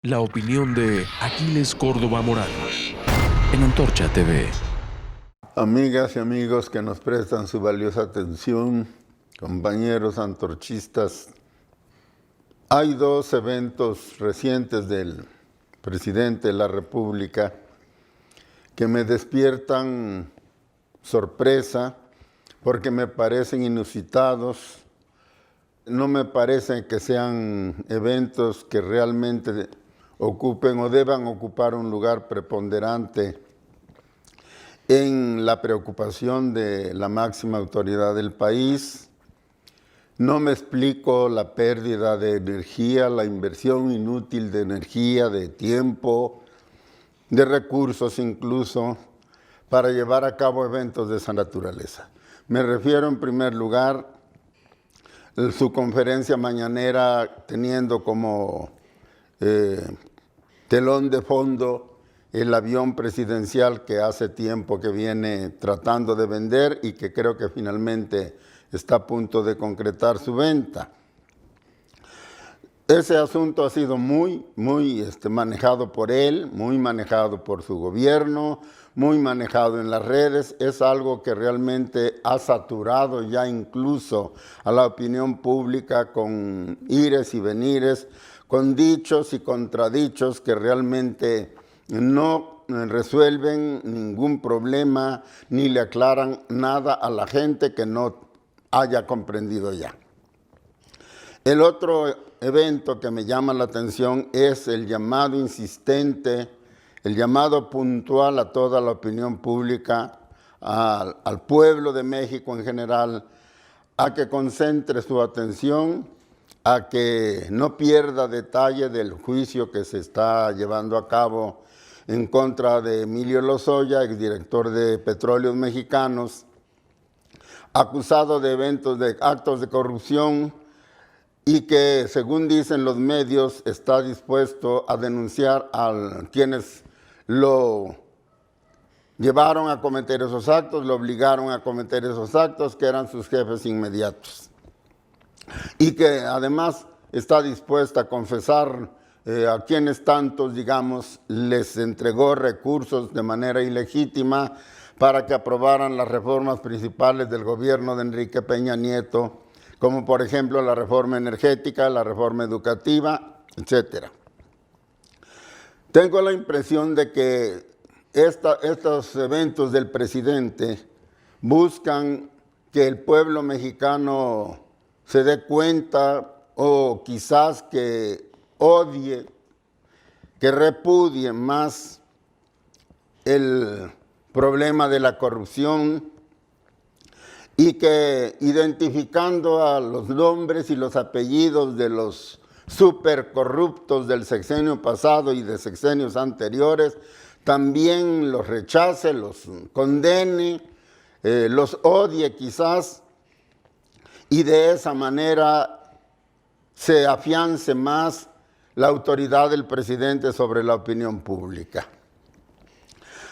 La opinión de Aquiles Córdoba Morán en Antorcha TV. Amigas y amigos que nos prestan su valiosa atención, compañeros antorchistas, hay dos eventos recientes del presidente de la República que me despiertan sorpresa porque me parecen inusitados. No me parece que sean eventos que realmente ocupen o deban ocupar un lugar preponderante en la preocupación de la máxima autoridad del país. No me explico la pérdida de energía, la inversión inútil de energía, de tiempo, de recursos incluso, para llevar a cabo eventos de esa naturaleza. Me refiero en primer lugar a su conferencia mañanera teniendo como telón de fondo el avión presidencial que hace tiempo que viene tratando de vender y que creo que finalmente está a punto de concretar su venta. Ese asunto ha sido muy manejado por él, muy manejado por su gobierno, muy manejado en las redes. Es algo que realmente ha saturado ya incluso a la opinión pública con ires y venires, con dichos y contradichos que realmente no resuelven ningún problema ni le aclaran nada a la gente que no haya comprendido ya. El otro evento que me llama la atención es el llamado insistente, el llamado puntual a toda la opinión pública, al pueblo de México en general, a que concentre su atención, a que no pierda detalle del juicio que se está llevando a cabo en contra de Emilio Lozoya, exdirector de Petróleos Mexicanos, acusado de actos de corrupción, y que, según dicen los medios, está dispuesto a denunciar a quienes lo llevaron a cometer esos actos, lo obligaron a cometer esos actos, que eran sus jefes inmediatos. Y que además está dispuesta a confesar a quienes tantos, digamos, les entregó recursos de manera ilegítima para que aprobaran las reformas principales del gobierno de Enrique Peña Nieto, como por ejemplo la reforma energética, la reforma educativa, etc. Tengo la impresión de que estos eventos del presidente buscan que el pueblo mexicano se dé cuenta o quizás que odie, que repudie más el problema de la corrupción, y que identificando a los nombres y los apellidos de los supercorruptos del sexenio pasado y de sexenios anteriores, también los rechace, los condene, los odie quizás, y de esa manera se afiance más la autoridad del presidente sobre la opinión pública.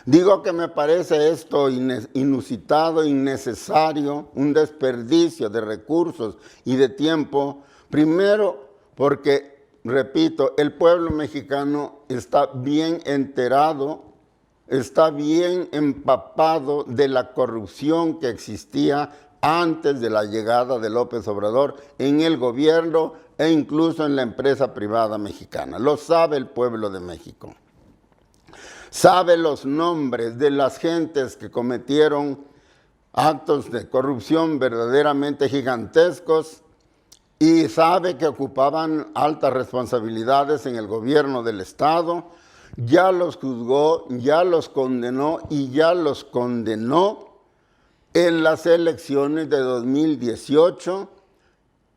Digo que me parece esto inusitado, innecesario, un desperdicio de recursos y de tiempo. Primero, porque, repito, el pueblo mexicano está bien enterado, está bien empapado de la corrupción que existía antes de la llegada de López Obrador en el gobierno e incluso en la empresa privada mexicana. Lo sabe el pueblo de México. Sabe los nombres de las gentes que cometieron actos de corrupción verdaderamente gigantescos y sabe que ocupaban altas responsabilidades en el gobierno del Estado. Ya los juzgó, ya los condenó y ya los condenó en las elecciones de 2018,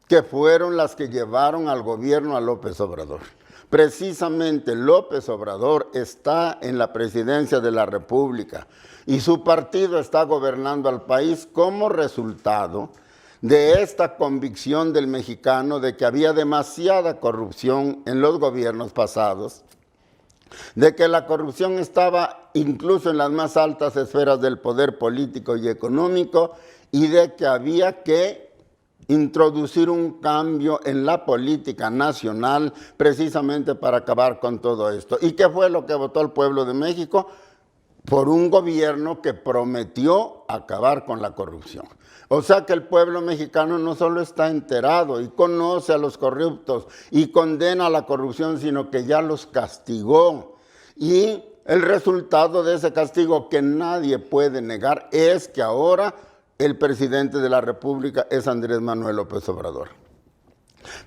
que fueron las que llevaron al gobierno a López Obrador. Precisamente López Obrador está en la presidencia de la República y su partido está gobernando al país como resultado de esta convicción del mexicano de que había demasiada corrupción en los gobiernos pasados, de que la corrupción estaba incluso en las más altas esferas del poder político y económico y de que había que introducir un cambio en la política nacional precisamente para acabar con todo esto. ¿Y qué fue lo que votó el pueblo de México? Por un gobierno que prometió acabar con la corrupción. O sea que el pueblo mexicano no solo está enterado y conoce a los corruptos y condena a la corrupción, sino que ya los castigó. Y el resultado de ese castigo que nadie puede negar es que ahora el presidente de la República es Andrés Manuel López Obrador.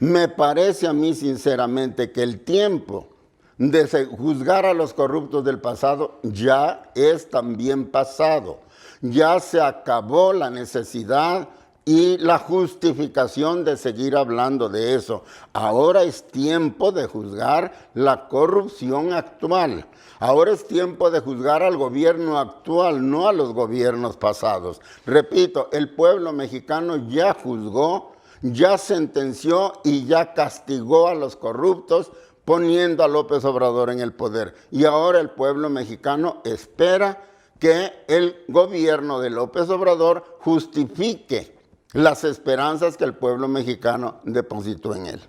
Me parece a mí sinceramente que el tiempo de juzgar a los corruptos del pasado ya es también pasado. Ya se acabó la necesidad y la justificación de seguir hablando de eso. Ahora es tiempo de juzgar la corrupción actual. Ahora es tiempo de juzgar al gobierno actual, no a los gobiernos pasados. Repito, el pueblo mexicano ya juzgó, ya sentenció y ya castigó a los corruptos, poniendo a López Obrador en el poder. Y ahora el pueblo mexicano espera que el gobierno de López Obrador justifique las esperanzas que el pueblo mexicano depositó en él.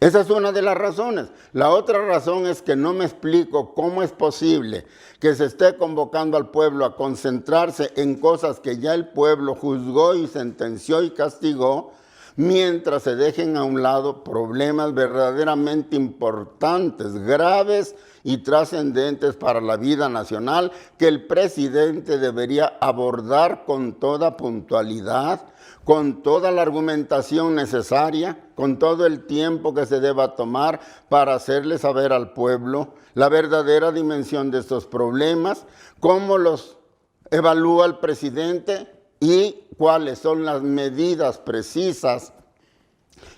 Esa es una de las razones. La otra razón es que no me explico cómo es posible que se esté convocando al pueblo a concentrarse en cosas que ya el pueblo juzgó y sentenció y castigó, mientras se dejen a un lado problemas verdaderamente importantes, graves y trascendentes para la vida nacional que el presidente debería abordar con toda puntualidad, con toda la argumentación necesaria, con todo el tiempo que se deba tomar para hacerle saber al pueblo la verdadera dimensión de estos problemas, cómo los evalúa el presidente y cuáles son las medidas precisas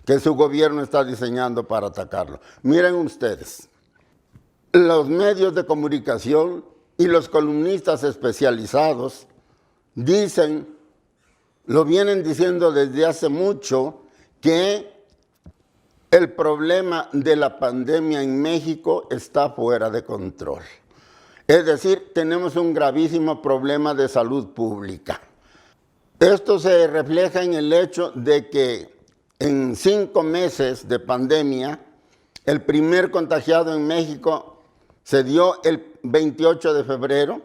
que su gobierno está diseñando para atacarlo. Miren ustedes, los medios de comunicación y los columnistas especializados dicen, lo vienen diciendo desde hace mucho, que el problema de la pandemia en México está fuera de control. Es decir, tenemos un gravísimo problema de salud pública. Esto se refleja en el hecho de que en 5 meses de pandemia, el primer contagiado en México se dio el 28 de febrero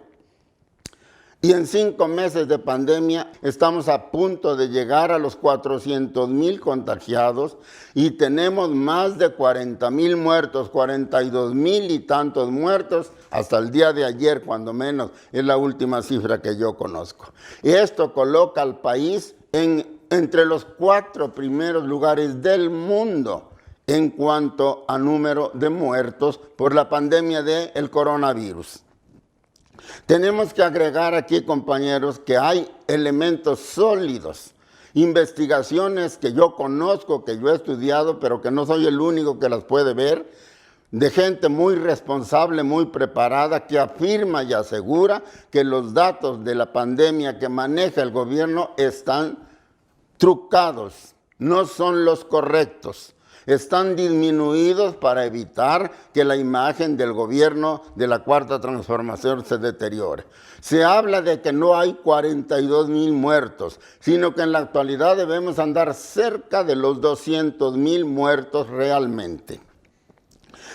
y en 5 meses de pandemia estamos a punto de llegar a los 400,000 contagiados y tenemos más de 40,000 muertos, 42,000 y tantos muertos hasta el día de ayer, cuando menos, es la última cifra que yo conozco. Y esto coloca al país entre los 4 primeros lugares del mundo en cuanto a número de muertos por la pandemia del coronavirus. Tenemos que agregar aquí, compañeros, que hay elementos sólidos, investigaciones que yo conozco, que yo he estudiado, pero que no soy el único que las puede ver, de gente muy responsable, muy preparada, que afirma y asegura que los datos de la pandemia que maneja el gobierno están trucados, no son los correctos. Están disminuidos para evitar que la imagen del gobierno de la Cuarta Transformación se deteriore. Se habla de que no hay 42,000 muertos, sino que en la actualidad debemos andar cerca de los 200,000 muertos realmente.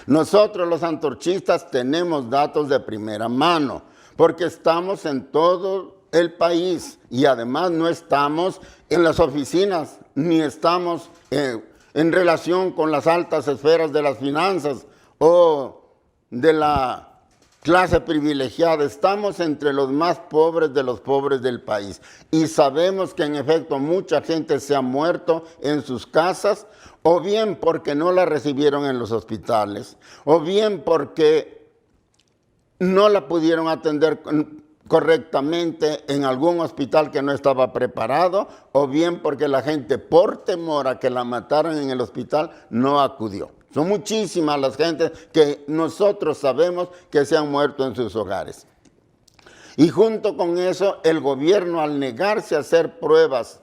Nosotros los antorchistas tenemos datos de primera mano, porque estamos en todo el país y además no estamos en las oficinas, ni estamos en relación con las altas esferas de las finanzas o de la clase privilegiada. Estamos entre los más pobres de los pobres del país. Y sabemos que en efecto mucha gente se ha muerto en sus casas, o bien porque no la recibieron en los hospitales, o bien porque no la pudieron atender correctamente en algún hospital que no estaba preparado, o bien porque la gente, por temor a que la mataran en el hospital, no acudió. Son muchísimas las gentes que nosotros sabemos que se han muerto en sus hogares. Y junto con eso, el gobierno, al negarse a hacer pruebas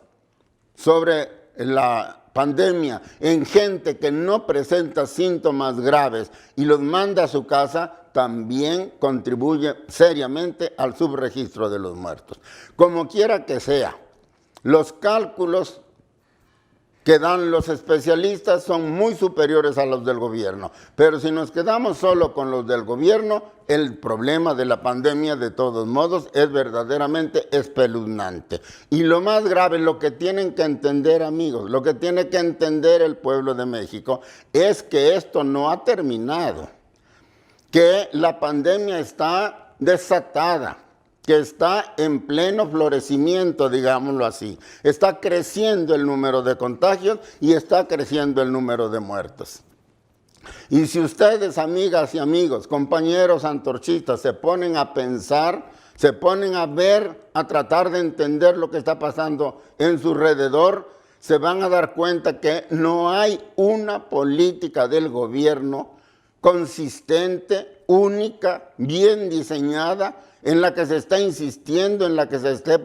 sobre la pandemia en gente que no presenta síntomas graves y los manda a su casa, también contribuye seriamente al subregistro de los muertos. Como quiera que sea, los cálculos que dan los especialistas son muy superiores a los del gobierno. Pero si nos quedamos solo con los del gobierno, el problema de la pandemia de todos modos es verdaderamente espeluznante. Y lo más grave, lo que tienen que entender, amigos, lo que tiene que entender el pueblo de México es que esto no ha terminado, que la pandemia está desatada, que está en pleno florecimiento, digámoslo así. Está creciendo el número de contagios y está creciendo el número de muertos. Y si ustedes, amigas y amigos, compañeros antorchistas, se ponen a pensar, se ponen a ver, a tratar de entender lo que está pasando en su alrededor, se van a dar cuenta que no hay una política del gobierno consistente, única, bien diseñada, en la que se está insistiendo, en la que se esté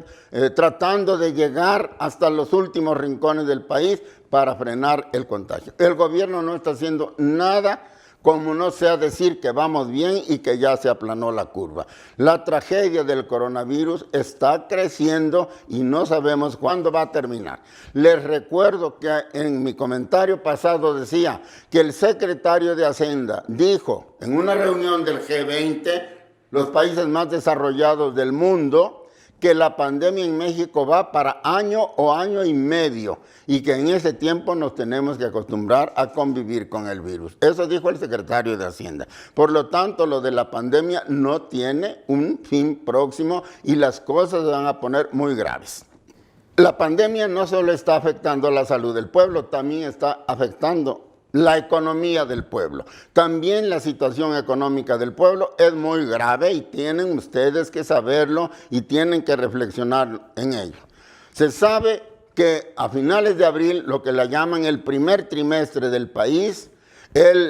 tratando de llegar hasta los últimos rincones del país para frenar el contagio. El gobierno no está haciendo nada, como no sea decir que vamos bien y que ya se aplanó la curva. La tragedia del coronavirus está creciendo y no sabemos cuándo va a terminar. Les recuerdo que en mi comentario pasado decía que el secretario de Hacienda dijo en una reunión del G20, los países más desarrollados del mundo, que la pandemia en México va para año o año y medio y que en ese tiempo nos tenemos que acostumbrar a convivir con el virus. Eso dijo el secretario de Hacienda. Por lo tanto, lo de la pandemia no tiene un fin próximo y las cosas se van a poner muy graves. La pandemia no solo está afectando la salud del pueblo, también está afectando la economía del pueblo. También la situación económica del pueblo es muy grave y tienen ustedes que saberlo y tienen que reflexionar en ello. Se sabe que a finales de abril, lo que le llaman el primer trimestre del país,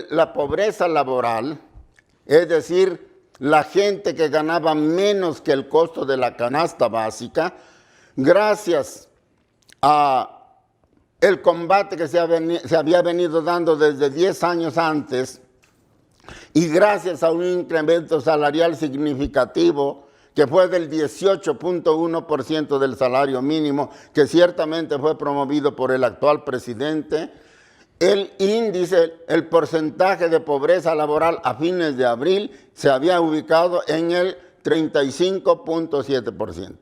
la pobreza laboral, es decir, la gente que ganaba menos que el costo de la canasta básica, gracias a el combate que se había venido dando desde 10 años antes y gracias a un incremento salarial significativo que fue del 18.1% del salario mínimo, que ciertamente fue promovido por el actual presidente, el índice, el porcentaje de pobreza laboral a fines de abril se había ubicado en el 35.7%.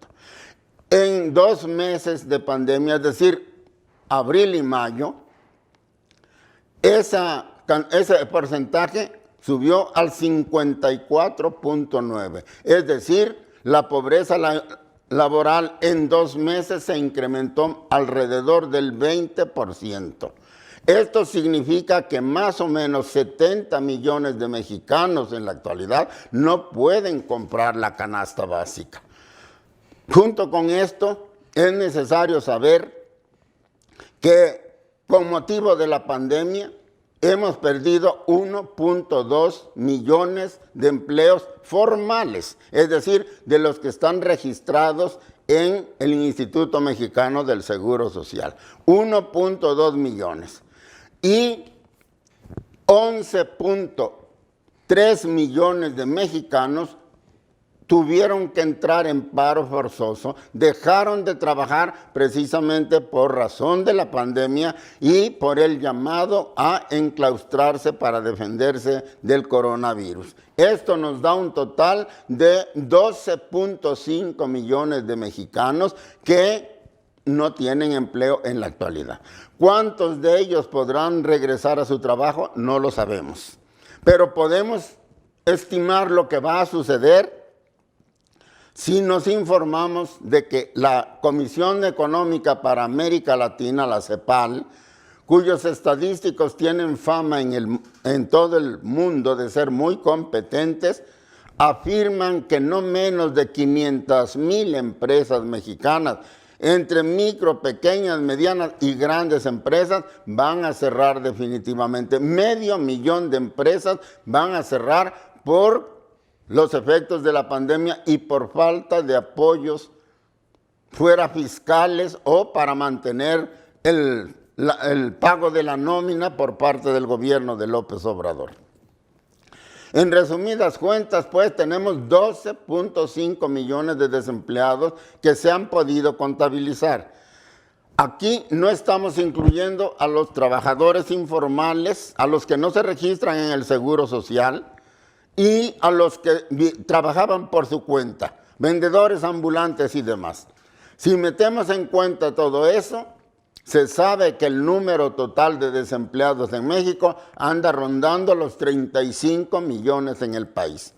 En 2 meses de pandemia, es decir, abril y mayo, ese porcentaje subió al 54.9%. Es decir, la pobreza laboral en 2 meses se incrementó alrededor del 20%. Esto significa que más o menos 70 millones de mexicanos en la actualidad no pueden comprar la canasta básica. Junto con esto, es necesario saber que con motivo de la pandemia hemos perdido 1.2 millones de empleos formales, es decir, de los que están registrados en el Instituto Mexicano del Seguro Social. 1.2 millones. Y 11.3 millones de mexicanos tuvieron que entrar en paro forzoso, dejaron de trabajar precisamente por razón de la pandemia y por el llamado a enclaustrarse para defenderse del coronavirus. Esto nos da un total de 12.5 millones de mexicanos que no tienen empleo en la actualidad. ¿Cuántos de ellos podrán regresar a su trabajo? No lo sabemos. Pero podemos estimar lo que va a suceder si nos informamos de que la Comisión Económica para América Latina, la CEPAL, cuyos estadísticos tienen fama en todo el mundo de ser muy competentes, afirman que no menos de 500,000 empresas mexicanas, entre micro, pequeñas, medianas y grandes empresas, van a cerrar definitivamente. 500,000 de empresas van a cerrar por los efectos de la pandemia y por falta de apoyos fuera fiscales o para mantener el pago de la nómina por parte del gobierno de López Obrador. En resumidas cuentas, pues tenemos 12.5 millones de desempleados que se han podido contabilizar. Aquí no estamos incluyendo a los trabajadores informales, a los que no se registran en el Seguro Social y a los que trabajaban por su cuenta, vendedores ambulantes y demás. Si metemos en cuenta todo eso, se sabe que el número total de desempleados en México anda rondando los 35 millones en el país.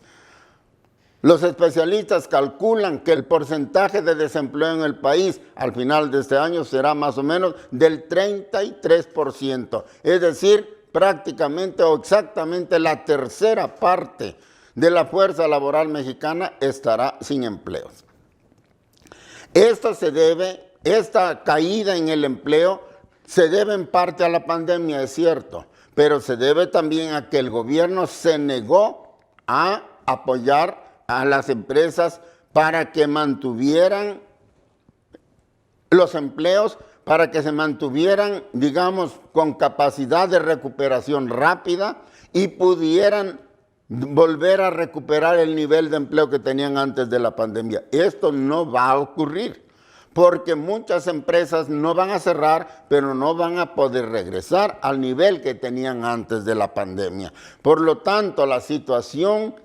Los especialistas calculan que el porcentaje de desempleo en el país al final de este año será más o menos del 33%, es decir, prácticamente o exactamente la tercera parte de la fuerza laboral mexicana estará sin empleos. Esta caída en el empleo se debe en parte a la pandemia, es cierto, pero se debe también a que el gobierno se negó a apoyar a las empresas para que mantuvieran los empleos, para que se mantuvieran, digamos, con capacidad de recuperación rápida y pudieran volver a recuperar el nivel de empleo que tenían antes de la pandemia. Esto no va a ocurrir, porque muchas empresas no van a cerrar, pero no van a poder regresar al nivel que tenían antes de la pandemia. Por lo tanto, la situación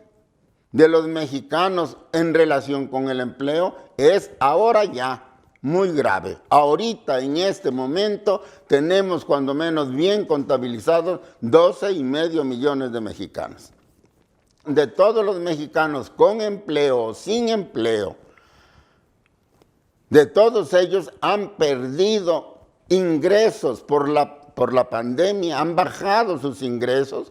de los mexicanos en relación con el empleo es ahora ya muy grave. Ahorita, en este momento, tenemos cuando menos bien contabilizados 12,5 millones de mexicanos. De todos los mexicanos con empleo o sin empleo, de todos ellos han perdido ingresos por la pandemia, han bajado sus ingresos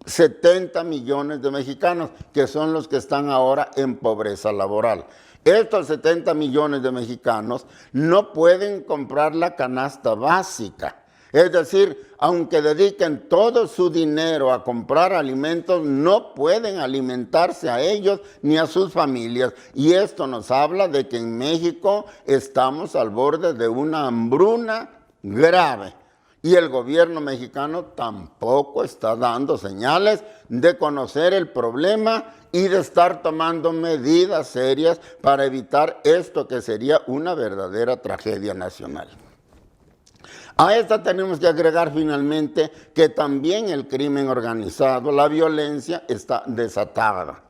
70 millones de mexicanos, que son los que están ahora en pobreza laboral. Estos 70 millones de mexicanos no pueden comprar la canasta básica. Es decir, aunque dediquen todo su dinero a comprar alimentos, no pueden alimentarse a ellos ni a sus familias. Y esto nos habla de que en México estamos al borde de una hambruna grave. Y el gobierno mexicano tampoco está dando señales de conocer el problema y de estar tomando medidas serias para evitar esto que sería una verdadera tragedia nacional. A esta tenemos que agregar finalmente que también el crimen organizado, la violencia está desatada.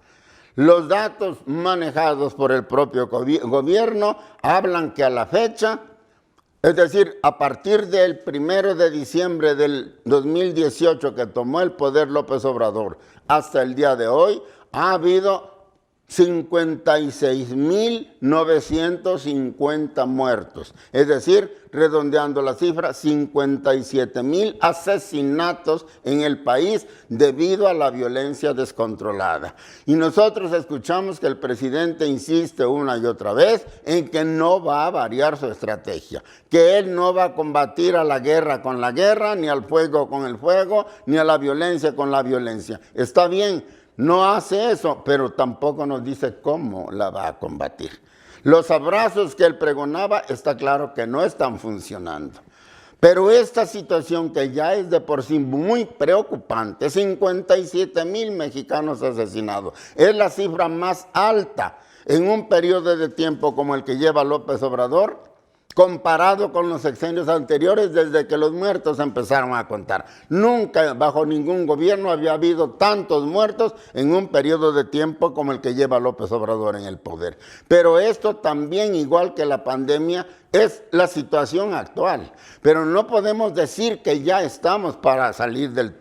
Los datos manejados por el propio gobierno hablan que a la fecha, es decir, a partir del 1 de diciembre del 2018 que tomó el poder López Obrador hasta el día de hoy, ha habido 56,950 muertos. Es decir, redondeando la cifra, 57,000 asesinatos en el país debido a la violencia descontrolada. Y nosotros escuchamos que el presidente insiste una y otra vez en que no va a variar su estrategia, que él no va a combatir a la guerra con la guerra, ni al fuego con el fuego, ni a la violencia con la violencia. Está bien, no hace eso, pero tampoco nos dice cómo la va a combatir. Los abrazos que él pregonaba está claro que no están funcionando. Pero esta situación que ya es de por sí muy preocupante, 57,000 mexicanos asesinados, es la cifra más alta en un periodo de tiempo como el que lleva López Obrador, comparado con los sexenios anteriores desde que los muertos empezaron a contar. Nunca bajo ningún gobierno había habido tantos muertos en un periodo de tiempo como el que lleva López Obrador en el poder. Pero esto también, igual que la pandemia, es la situación actual. Pero no podemos decir que ya estamos para salir del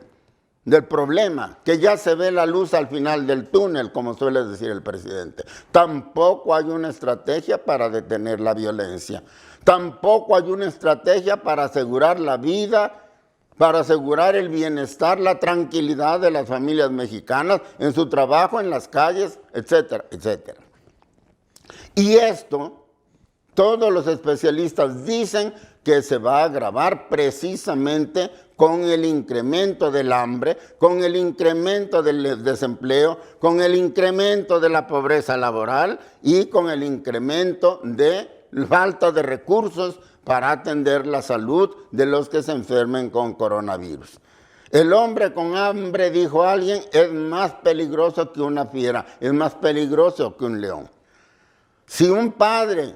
problema, que ya se ve la luz al final del túnel, como suele decir el presidente. Tampoco hay una estrategia para detener la violencia. Tampoco hay una estrategia para asegurar la vida, para asegurar el bienestar, la tranquilidad de las familias mexicanas en su trabajo, en las calles, etcétera, etcétera. Y esto, todos los especialistas dicen que se va a agravar precisamente con el incremento del hambre, con el incremento del desempleo, con el incremento de la pobreza laboral y con el incremento de falta de recursos para atender la salud de los que se enfermen con coronavirus. El hombre con hambre, dijo alguien, es más peligroso que una fiera, es más peligroso que un león. Si un padre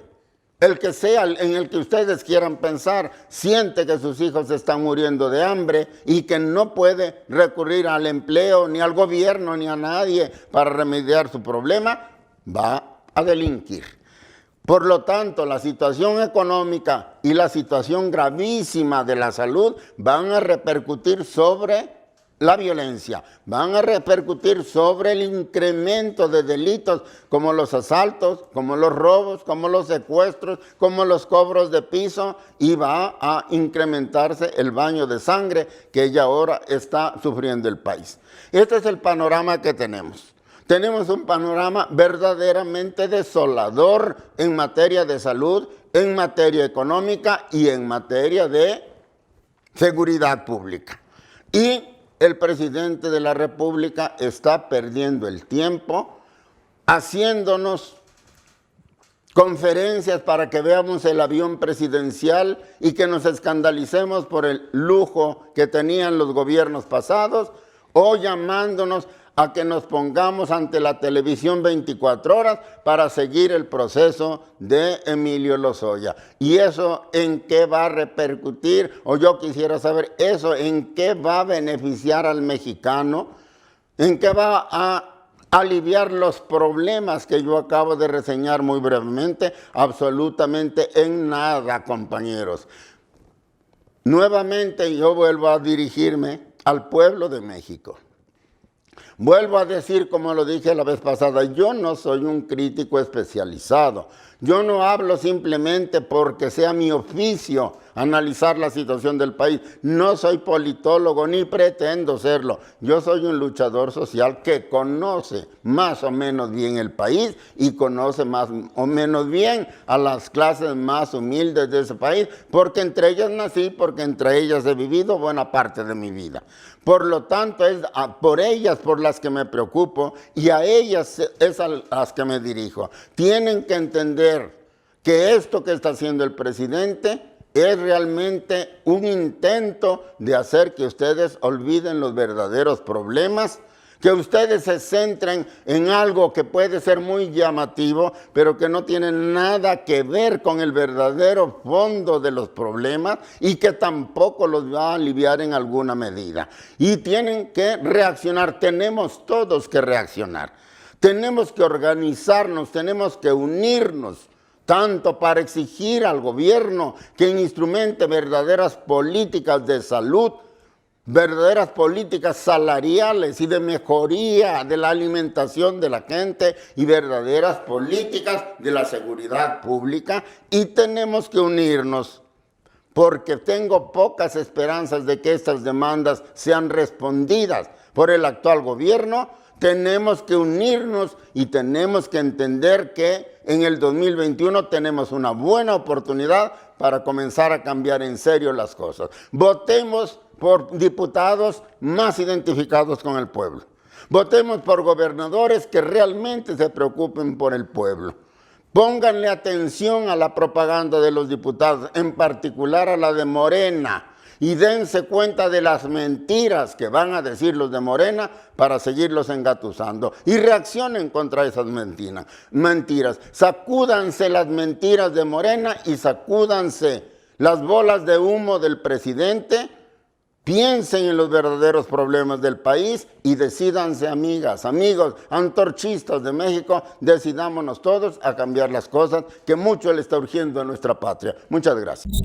el que sea en el que ustedes quieran pensar, siente que sus hijos están muriendo de hambre y que no puede recurrir al empleo, ni al gobierno, ni a nadie para remediar su problema, va a delinquir. Por lo tanto, la situación económica y la situación gravísima de la salud van a repercutir sobre la violencia, van a repercutir sobre el incremento de delitos como los asaltos, como los robos, como los secuestros, como los cobros de piso, y va a incrementarse el baño de sangre que ya ahora está sufriendo el país. Este es el panorama que tenemos. Tenemos un panorama verdaderamente desolador en materia de salud, en materia económica y en materia de seguridad pública. Y el presidente de la República está perdiendo el tiempo haciéndonos conferencias para que veamos el avión presidencial y que nos escandalicemos por el lujo que tenían los gobiernos pasados, o llamándonos a que nos pongamos ante la televisión 24 horas para seguir el proceso de Emilio Lozoya. ¿Y eso en qué va a repercutir? O yo quisiera saber, ¿eso en qué va a beneficiar al mexicano? ¿En qué va a aliviar los problemas que yo acabo de reseñar muy brevemente? Absolutamente en nada, compañeros. Nuevamente yo vuelvo a dirigirme al pueblo de México. Vuelvo a decir, como lo dije la vez pasada, yo no soy un crítico especializado. Yo no hablo simplemente porque sea mi oficio analizar la situación del país. No soy politólogo ni pretendo serlo. Yo soy un luchador social que conoce más o menos bien el país y conoce más o menos bien a las clases más humildes de ese país, porque entre ellas nací, porque entre ellas he vivido buena parte de mi vida. Por lo tanto, es por ellas por las que me preocupo y a ellas es a las que me dirijo. Tienen que entender que esto que está haciendo el presidente es realmente un intento de hacer que ustedes olviden los verdaderos problemas, que ustedes se centren en algo que puede ser muy llamativo, pero que no tiene nada que ver con el verdadero fondo de los problemas y que tampoco los va a aliviar en alguna medida. Y tienen que reaccionar, tenemos todos que reaccionar. Tenemos que organizarnos, tenemos que unirnos, tanto para exigir al gobierno que instrumente verdaderas políticas de salud, verdaderas políticas salariales y de mejoría de la alimentación de la gente y verdaderas políticas de la seguridad pública, y tenemos que unirnos porque tengo pocas esperanzas de que estas demandas sean respondidas por el actual gobierno. Tenemos que unirnos y tenemos que entender que en el 2021 tenemos una buena oportunidad para comenzar a cambiar en serio las cosas. Votemos por diputados más identificados con el pueblo. Votemos por gobernadores que realmente se preocupen por el pueblo. Pónganle atención a la propaganda de los diputados, en particular a la de Morena, y dense cuenta de las mentiras que van a decir los de Morena para seguirlos engatusando. Y reaccionen contra esas mentiras. Sacúdanse las mentiras de Morena y sacúdanse las bolas de humo del presidente. Piensen en los verdaderos problemas del país y decídanse, amigas, amigos, antorchistas de México, decidámonos todos a cambiar las cosas que mucho le está urgiendo a nuestra patria. Muchas gracias.